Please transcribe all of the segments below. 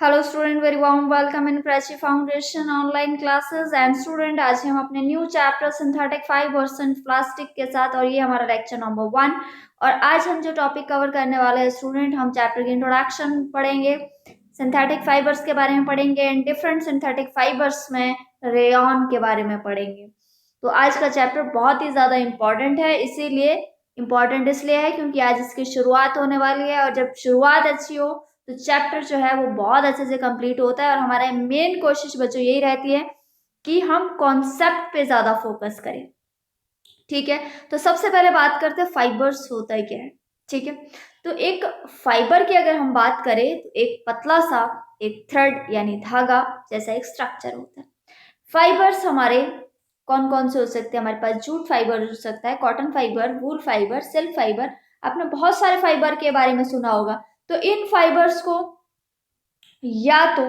Hello student, very warm welcome in Prachi foundation online classes. And student, आज हम अपने new chapter synthetic fibres and plastic के साथ, और ये हमारा लेक्चर नंबर 1। और आज हम जो टॉपिक कवर करने वाले हैं स्टूडेंट, हम चैप्टर की इंट्रोडक्शन पढ़ेंगे, सिंथेटिक फाइबर्स के बारे में पढ़ेंगे एंड डिफरेंट सिंथेटिक फाइबर्स में रेयॉन के बारे में पढ़ेंगे। तो आज का चैप्टर बहुत ही ज्यादा इंपॉर्टेंट है, इसीलिए इम्पॉर्टेंट इसलिए है क्योंकि आज इसकी शुरुआत होने वाली है, और जब शुरुआत अच्छी हो तो चैप्टर जो है वो बहुत अच्छे से कंप्लीट होता है। और हमारे मेन कोशिश बच्चों यही रहती है कि हम कॉन्सेप्ट पे ज्यादा फोकस करें। ठीक है, तो सबसे पहले बात करते हैं फाइबर्स होता है क्या है। ठीक है, तो एक फाइबर की अगर हम बात करें तो एक पतला सा एक थ्रेड यानी धागा जैसा एक स्ट्रक्चर होता है। फाइबर्स हमारे कौन कौन से हो सकते हैं? हमारे पास जूट फाइबर हो सकता है, कॉटन फाइबर, वूल फाइबर, सिल्क फाइबर। आपने बहुत सारे फाइबर के बारे में सुना होगा। तो इन फाइबर्स को या तो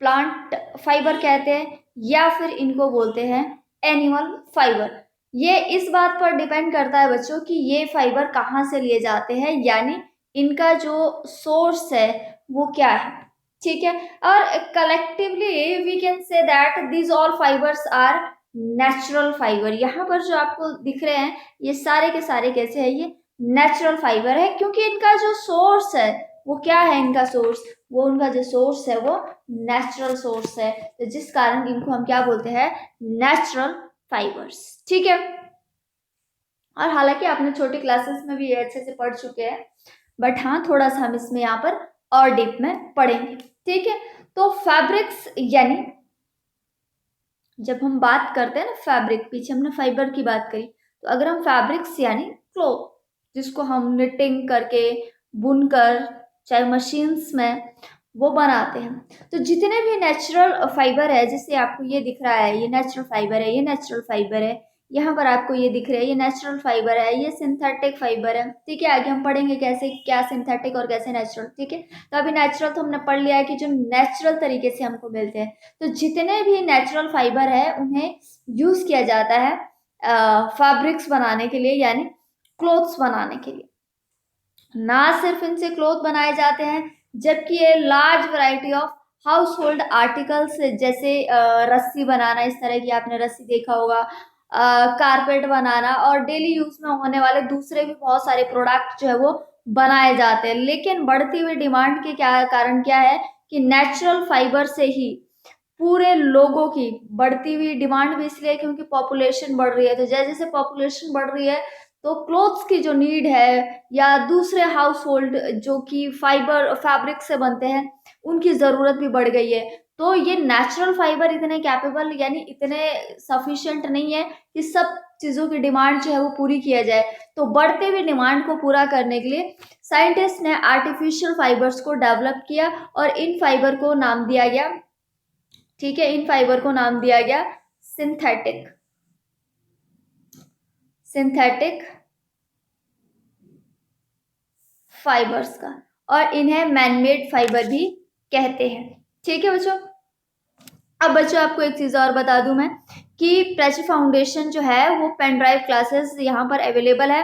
प्लांट फाइबर कहते हैं या फिर इनको बोलते हैं एनिमल फाइबर। ये इस बात पर डिपेंड करता है बच्चों कि ये फाइबर कहाँ से लिए जाते हैं, यानी इनका जो सोर्स है वो क्या है। ठीक है, और collectively we can say that these all fibres are natural fibre. यहाँ पर जो आपको दिख रहे हैं ये सारे के सारे कैसे है, ये नेचुरल फाइबर है, क्योंकि इनका जो सोर्स है वो क्या है, इनका सोर्स, वो उनका जो सोर्स है वो नेचुरल सोर्स है। तो जिस कारण इनको हम क्या बोलते हैं, नेचुरल फाइबर्स। ठीक है, और हालांकि आपने छोटी क्लासेस में भी ये अच्छे से पढ़ चुके हैं, बट हाँ थोड़ा सा हम इसमें यहाँ पर और डीप में पढ़ेंगे। ठीक है, तो फैब्रिक्स यानी जब हम बात करते हैं ना फैब्रिक, पीछे हमने फाइबर की बात करी, तो अगर हम फैब्रिक्स यानी क्लोथ जिसको हम निटिंग करके बुनकर चाहे मशीन्स में वो बनाते हैं, तो जितने भी नेचुरल फाइबर है, जैसे आपको ये दिख रहा है ये नेचुरल फाइबर है, ये नेचुरल फाइबर है, यहाँ पर आपको ये दिख रहा है ये नेचुरल फाइबर है, ये सिंथेटिक फाइबर है। ठीक है, आगे हम पढ़ेंगे कैसे क्या सिंथेटिक और कैसे नेचुरल। ठीक है, तो अभी नेचुरल तो हमने पढ़ लिया है कि जो नेचुरल तरीके से हमको मिलते हैं। तो जितने भी नेचुरल फाइबर है उन्हें यूज किया जाता है फैब्रिक्स बनाने के लिए, यानी क्लोथ्स बनाने के लिए। ना सिर्फ इनसे क्लोथ बनाए जाते हैं, जबकि ये large variety of house hold articles जैसे रस्सी बनाना, इस तरह की आपने रस्सी देखा होगा, कारपेट बनाना और डेली यूज में होने वाले दूसरे भी बहुत सारे प्रोडक्ट जो है वो बनाए जाते हैं। लेकिन बढ़ती हुई डिमांड के क्या कारण क्या है कि नेचुरल फाइबर से ही पूरे लोगों की बढ़ती हुई डिमांड भी इसलिए क्योंकि पॉपुलेशन बढ़ रही है। तो जैसे जैसे पॉपुलेशन बढ़ रही है तो क्लोथ्स की जो नीड है या दूसरे हाउस होल्ड जो कि फाइबर फैब्रिक से बनते हैं उनकी ज़रूरत भी बढ़ गई है। तो ये नेचुरल फाइबर इतने कैपेबल यानी इतने सफिशिएंट नहीं है कि सब चीज़ों की डिमांड जो है वो पूरी किया जाए। तो बढ़ते हुए डिमांड को पूरा करने के लिए साइंटिस्ट ने आर्टिफिशियल फाइबर्स को डेवलप किया और इन फाइबर को नाम दिया गया, ठीक है, इन फाइबर को नाम दिया गया सिंथेटिक सिंथेटिक फाइबर्स का, और इन्हें मैनमेड फाइबर भी कहते हैं। ठीक है बच्चों, अब बच्चों आपको एक चीज़ और बता दूं मैं कि प्राची फाउंडेशन जो है वो पेन ड्राइव क्लासेस यहाँ पर अवेलेबल है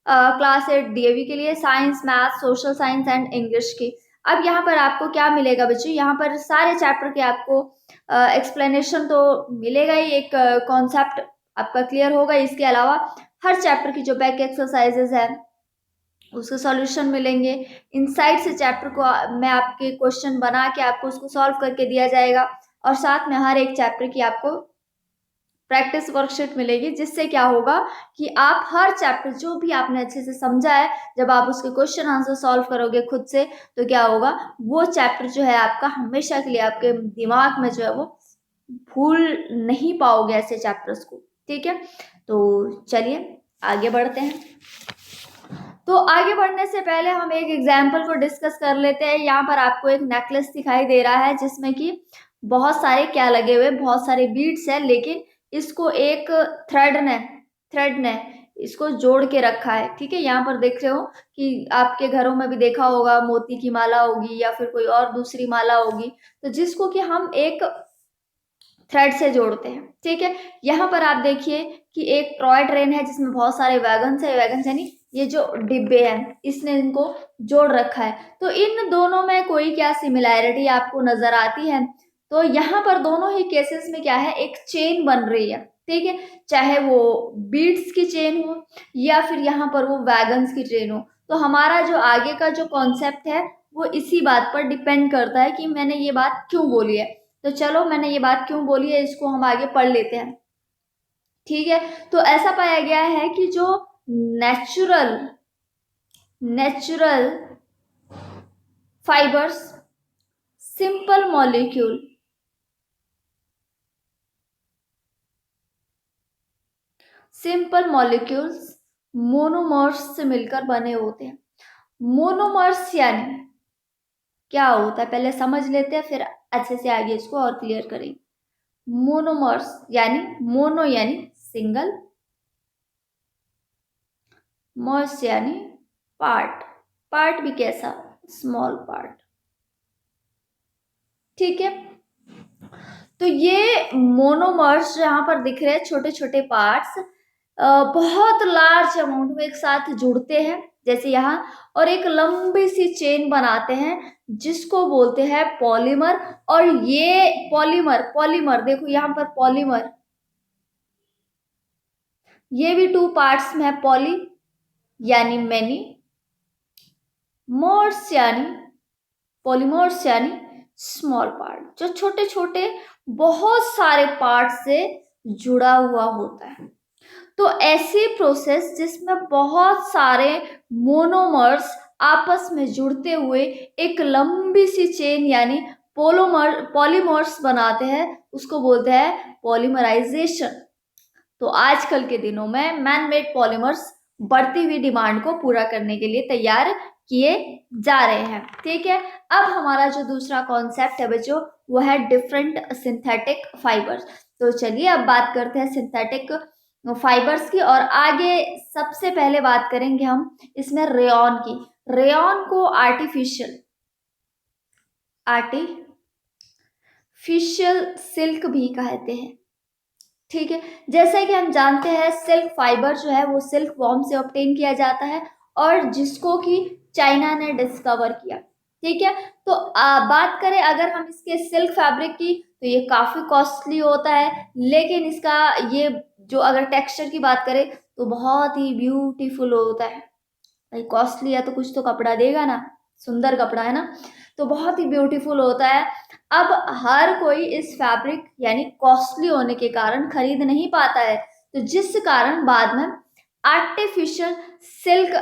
क्लास 8 डीएवी के लिए, science, math, social science and English की। अब यहाँ पर आपको क्या मिलेगा बच्चों, यहाँ पर सारे चैप्टर के आपको एक्सप्लेनेशन तो मिलेगा ही, एक कॉन्सेप्ट आपका क्लियर होगा। इसके अलावा हर चैप्टर की जो बैक एक्सरसाइजेज है उसके सॉल्यूशन मिलेंगे। इनसाइड से चैप्टर को मैं आपके क्वेश्चन बना के आपको उसको सॉल्व करके दिया जाएगा, और साथ में हर एक चैप्टर की आपको प्रैक्टिस वर्कशीट मिलेगी, जिससे क्या होगा कि आप हर चैप्टर जो भी आपने अच्छे से समझा है जब आप उसके क्वेश्चन आंसर सॉल्व करोगे खुद से, तो क्या होगा, वो चैप्टर जो है आपका हमेशा के लिए आपके दिमाग में जो है वो भूल नहीं पाओगे ऐसे चैप्टर्स को। ठीक है, तो चलिए आगे बढ़ते हैं। तो आगे बढ़ने से पहले हम एक एग्जाम्पल को डिस्कस कर लेते हैं। यहाँ पर आपको एक नेकलेस दिखाई दे रहा है जिसमें कि बहुत सारे क्या लगे हुए, बहुत सारे बीड्स है, लेकिन इसको एक थ्रेड ने इसको जोड़ के रखा है। ठीक है, यहाँ पर देख रहे हो कि आपके घरों में भी देखा होगा मोती की माला होगी या फिर कोई और दूसरी माला होगी, तो जिसको कि हम एक थ्रेड से जोड़ते हैं। ठीक है, यहाँ पर आप देखिए कि एक टॉय ट्रेन है जिसमें बहुत सारे वैगन्स है, वैगन्स यानी ये जो डिब्बे हैं इसने इनको जोड़ रखा है। तो इन दोनों में कोई क्या सिमिलैरिटी आपको नजर आती है? तो यहाँ पर दोनों ही केसेस में क्या है, एक चेन बन रही है, ठीक है, चाहे वो बीड्स की चेन हो या फिर यहाँ पर वो वैगन्स की चेन हो। तो हमारा जो आगे का जो कॉन्सेप्ट है वो इसी बात पर डिपेंड करता है कि मैंने ये बात क्यों बोली है। तो चलो मैंने ये बात क्यों बोली है इसको हम आगे पढ़ लेते हैं, ठीक है। तो ऐसा पाया गया है कि जो natural natural fibres, simple molecule, simple molecules monomers से मिलकर बने होते हैं। मोनोमर्स यानी क्या होता है पहले समझ लेते हैं, फिर अच्छे से आगे इसको और क्लियर करेंगे। मोनोमर्स यानी मोनो यानी सिंगल, मर्स यानी पार्ट, पार्ट भी कैसा, स्मॉल पार्ट, ठीक है। तो ये मोनोमर्स यहाँ पर दिख रहे हैं छोटे छोटे पार्ट्स, बहुत लार्ज अमाउंट में एक साथ जुड़ते हैं जैसे यहाँ, और एक लंबी सी चेन बनाते हैं जिसको बोलते हैं पॉलीमर। और ये पॉलीमर, पॉलीमर देखो यहाँ पर पॉलीमर, ये भी टू पार्ट्स में है, पॉली यानी मैनी, मोर्स यानी पॉलीमर्स यानी स्मॉल पार्ट, जो छोटे छोटे बहुत सारे पार्ट से जुड़ा हुआ होता है। तो ऐसी प्रोसेस जिसमें बहुत सारे मोनोमर्स आपस में जुड़ते हुए एक लंबी सी चेन यानी पॉलीमर्स बनाते हैं, उसको बोलते हैं पॉलीमराइजेशन। तो आजकल के दिनों में मैन मेड पॉलीमर्स बढ़ती हुई डिमांड को पूरा करने के लिए तैयार किए जा रहे हैं, ठीक है। अब हमारा जो दूसरा कॉन्सेप्ट है बच्चों वो है डिफरेंट सिंथेटिक फाइबर्स। तो चलिए अब बात करते हैं सिंथेटिक फाइबर्स की, और आगे सबसे पहले बात करेंगे हम इसमें रेयॉन की। रेयॉन को आर्टिफिशियल सिल्क भी कहते हैं, ठीक है। जैसे कि हम जानते हैं सिल्क फाइबर जो है वो सिल्क वॉर्म से ऑब्टेन किया जाता है और जिसको कि चाइना ने डिस्कवर किया, ठीक है। तो बात करें अगर हम इसके सिल्क फैब्रिक की तो ये काफी कॉस्टली होता है, लेकिन इसका ये जो अगर टेक्सचर की बात करें तो बहुत ही ब्यूटीफुल होता है। भाई कॉस्टली है तो कुछ तो कपड़ा देगा ना, सुंदर कपड़ा है ना, तो बहुत ही ब्यूटीफुल होता है। अब हर कोई इस फैब्रिक यानी कॉस्टली होने के कारण खरीद नहीं पाता है, तो जिस कारण बाद में आर्टिफिशियल सिल्क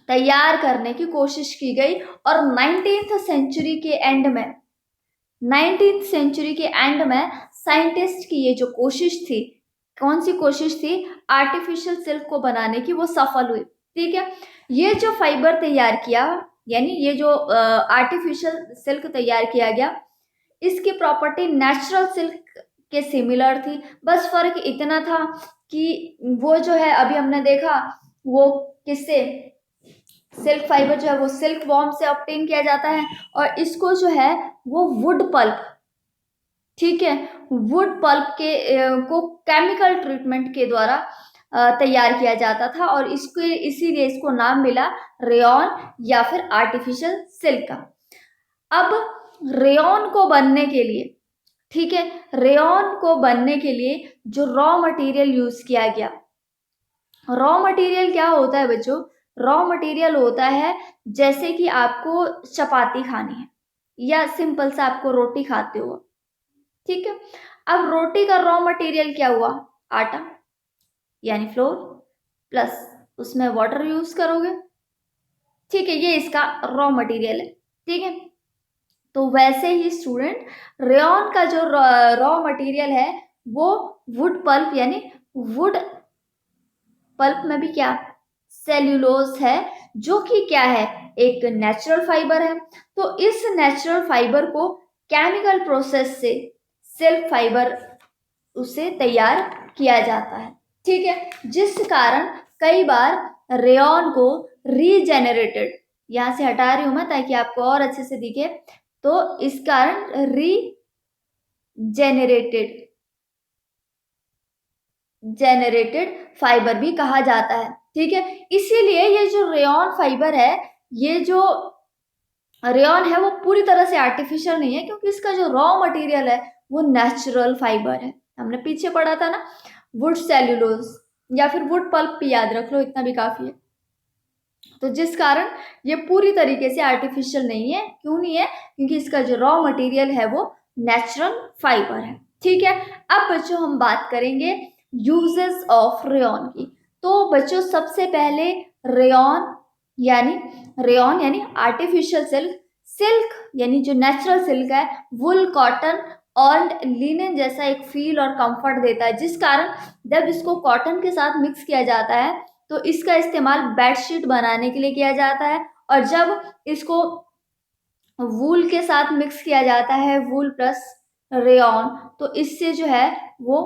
तैयार करने की कोशिश की गई। और 19th सेंचुरी के एंड में साइंटिस्ट की ये जो कोशिश थी, कौन सी कोशिश थी, आर्टिफिशियल सिल्क को बनाने की, वो सफल हुई, ठीक है। ये जो फाइबर तैयार किया यानी ये जो आर्टिफिशियल सिल्क तैयार किया गया, इसकी प्रॉपर्टी नेचुरल सिल्क के सिमिलर थी, बस फर्क इतना था कि वो जो है अभी हमने देखा वो किससे, सिल्क फाइबर जो है वो सिल्क वॉर्म से ऑब्टेन किया जाता है, और इसको जो है वो वुड पल्प, ठीक है, वुड पल्प के को केमिकल ट्रीटमेंट के द्वारा तैयार किया जाता था, और इसको इसीलिए इसको नाम मिला रेयॉन या फिर आर्टिफिशियल सिल्क का। अब रेयॉन को बनने के लिए, ठीक है, रेयॉन को बनने के लिए जो रॉ मटेरियल यूज किया गया, रॉ मटेरियल क्या होता है बच्चों, रॉ मटेरियल होता है जैसे कि आपको चपाती खानी है या सिंपल सा आपको रोटी खाते हो, ठीक है। अब रोटी का रॉ मटेरियल क्या हुआ, आटा यानी फ्लोर, प्लस उसमें वाटर यूज करोगे, ठीक है, ये इसका रॉ मटेरियल है, ठीक है। तो वैसे ही स्टूडेंट रेयॉन का जो रॉ मटेरियल है वो वुड पल्प यानी वुड पल्प में भी क्या सेल्यूलोज है, जो कि क्या है, एक नेचुरल फाइबर है। तो इस नेचुरल फाइबर को केमिकल प्रोसेस से सिल्क फाइबर उसे तैयार किया जाता है, ठीक है, जिस कारण कई बार रेयॉन को रीजेनरेटेड, यहां से हटा रही हूं मैं ताकि आपको और अच्छे से दिखे, तो इस कारण जेनेरेटेड फाइबर भी कहा जाता है, ठीक है। इसीलिए ये जो रेयॉन फाइबर है, ये जो रेयॉन है वो पूरी तरह से आर्टिफिशियल नहीं है, क्योंकि इसका जो रॉ मटेरियल है वो नेचुरल फाइबर है। हमने पीछे पढ़ा था ना, वुड सेल्यूलोज या फिर वुड पल्प भी याद रख लो, इतना भी काफी है। तो जिस कारण ये पूरी तरीके से आर्टिफिशियल नहीं है। क्यों नहीं है? क्योंकि इसका जो रॉ मटेरियल है वो नेचुरल फाइबर है। ठीक है। अब बच्चों हम बात करेंगे यूजेस ऑफ रेयॉन की। तो बच्चों सबसे पहले रेयॉन यानी आर्टिफिशियल सिल्क, सिल्क यानी जो नेचुरल सिल्क है, वुल, कॉटन और लिनन जैसा एक फील और कंफर्ट देता है, जिस कारण जब इसको कॉटन के साथ मिक्स किया जाता है तो इसका इस्तेमाल बेडशीट बनाने के लिए किया जाता है। और जब इसको वूल के साथ मिक्स किया जाता है, वूल प्लस रेयॉन, तो इससे जो है वो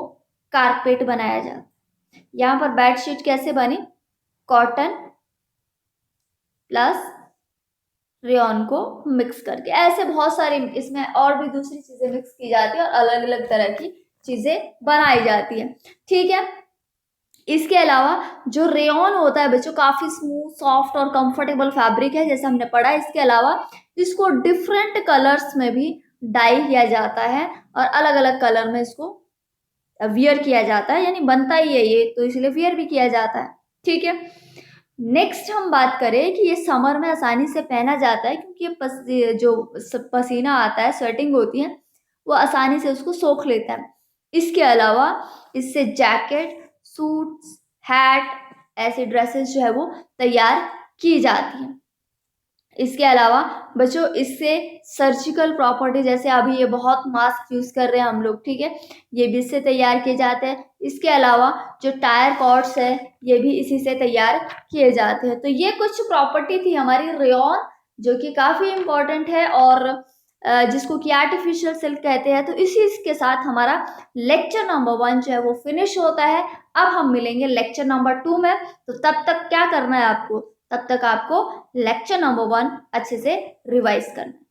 कारपेट बनाया जाता है। यहाँ पर बेडशीट कैसे बनी? कॉटन प्लस रेयॉन को मिक्स करके। ऐसे बहुत सारे इसमें और भी दूसरी चीजें मिक्स की जाती है और अलग अलग तरह की चीजें बनाई जाती है। ठीक है। इसके अलावा जो रेयॉन होता है बच्चों, काफी स्मूथ, सॉफ्ट और कंफर्टेबल फैब्रिक है, जैसे हमने पढ़ा। इसके अलावा इसको डिफरेंट कलर्स में भी डाई किया जाता है और अलग अलग कलर में इसको वियर किया जाता है, यानी बनता ही है ये, तो इसलिए वियर भी किया जाता है। ठीक है। नेक्स्ट हम बात करें कि ये समर में आसानी से पहना जाता है, क्योंकि ये जो पसीना आता है, स्वेटिंग होती है, वो आसानी से उसको सोख लेता है। इसके अलावा इससे जैकेट, सूट्स, हैट, ऐसे ड्रेसेस जो है वो तैयार की जाती हैं। इसके अलावा बच्चों इससे सर्जिकल प्रॉपर्टी, जैसे अभी ये बहुत मास्क यूज कर रहे हैं हम लोग, ठीक है, ये भी इससे तैयार किए जाते हैं। इसके अलावा जो टायर कॉर्ड्स है ये भी इसी से तैयार किए जाते हैं। तो ये कुछ प्रॉपर्टी थी हमारी रेयॉन, जो कि काफी इम्पोर्टेंट है और जिसको कि आर्टिफिशियल सिल्क कहते हैं। तो इसी के साथ हमारा लेक्चर नंबर 1 जो है वो फिनिश होता है। अब हम मिलेंगे लेक्चर नंबर 2 में। तो तब तक क्या करना है आपको? तब तक आपको लेक्चर नंबर 1 अच्छे से रिवाइज करना है।